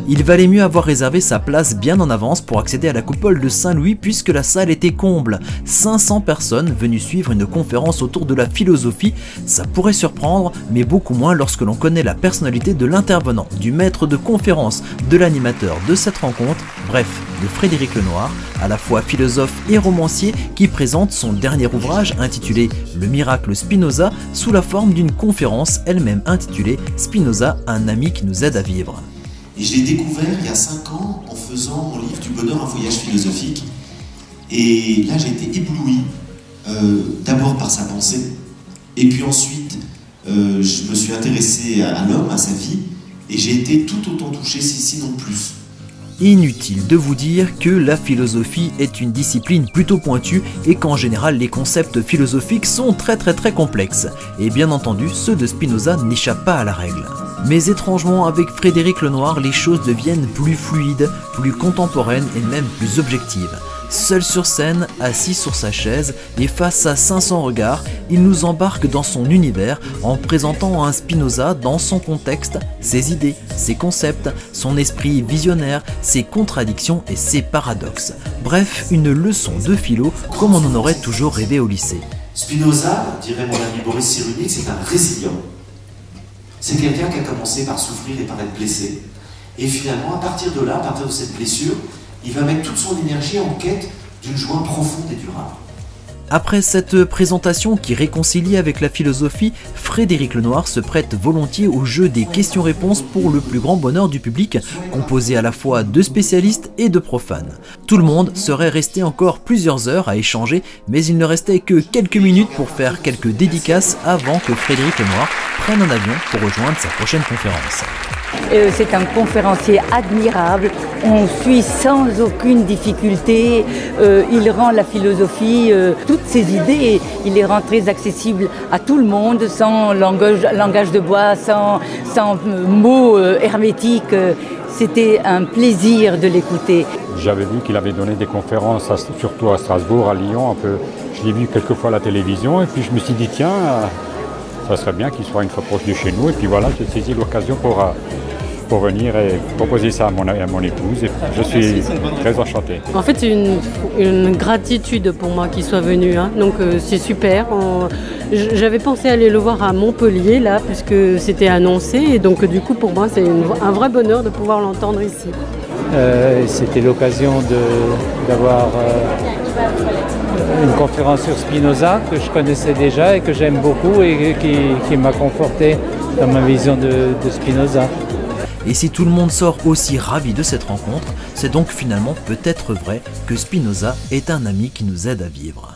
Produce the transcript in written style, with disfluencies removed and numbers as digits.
Il valait mieux avoir réservé sa place bien en avance pour accéder à la coupole de Saint-Louis puisque la salle était comble. 500 personnes venues suivre une conférence autour de la philosophie, ça pourrait surprendre, mais beaucoup moins lorsque l'on connaît la personnalité de l'intervenant, du maître de conférence, de l'animateur de cette rencontre, bref, de Frédéric Lenoir, à la fois philosophe et romancier qui présente son dernier ouvrage intitulé Le miracle Spinoza sous la forme d'une conférence elle-même intitulée Spinoza, un ami qui nous aide à vivre. Et je l'ai découvert il y a 5 ans en faisant mon livre Du bonheur, un voyage philosophique. Et là j'ai été ébloui, d'abord par sa pensée, et puis ensuite je me suis intéressé à l'homme, à sa vie, et j'ai été tout autant touché, sinon plus. Inutile de vous dire que la philosophie est une discipline plutôt pointue et qu'en général les concepts philosophiques sont très complexes. Et bien entendu, ceux de Spinoza n'échappent pas à la règle. Mais étrangement, avec Frédéric Lenoir, les choses deviennent plus fluides, plus contemporaines et même plus objectives. Seul sur scène, assis sur sa chaise et face à 500 regards, il nous embarque dans son univers en présentant un Spinoza dans son contexte, ses idées, ses concepts, son esprit visionnaire, ses contradictions et ses paradoxes. Bref, une leçon de philo comme on en aurait toujours rêvé au lycée. Spinoza, dirait mon ami Boris Cyrulnik, c'est un résilient. C'est quelqu'un qui a commencé par souffrir et par être blessé. Et finalement, à partir de là, à partir de cette blessure, il va mettre toute son énergie en quête d'une joie profonde et durable. Après cette présentation qui réconcilie avec la philosophie, Frédéric Lenoir se prête volontiers au jeu des questions-réponses pour le plus grand bonheur du public, composé à la fois de spécialistes et de profanes. Tout le monde serait resté encore plusieurs heures à échanger, mais il ne restait que quelques minutes pour faire quelques dédicaces avant que Frédéric Lenoir prenne un avion pour rejoindre sa prochaine conférence. C'est un conférencier admirable, on suit sans aucune difficulté, il rend la philosophie, toutes ses idées, il les rend très accessibles à tout le monde, sans langage de bois, sans mots hermétiques. C'était un plaisir de l'écouter. J'avais vu qu'il avait donné des conférences, surtout à Strasbourg, à Lyon, un peu. Je l'ai vu quelques fois à la télévision et puis je me suis dit tiens, ça serait bien qu'il soit une fois proche de chez nous. Et puis voilà, j'ai saisi l'occasion pour venir et proposer ça à mon épouse. Et je suis très enchanté. En fait, c'est une gratitude pour moi qu'il soit venu. Hein. Donc c'est super. J'avais pensé aller le voir à Montpellier, là, puisque c'était annoncé. Et donc du coup, pour moi, c'est un vrai bonheur de pouvoir l'entendre ici. C'était l'occasion d'avoir une conférence sur Spinoza que je connaissais déjà et que j'aime beaucoup et qui m'a conforté dans ma vision de Spinoza. Et si tout le monde sort aussi ravi de cette rencontre, c'est donc finalement peut-être vrai que Spinoza est un ami qui nous aide à vivre.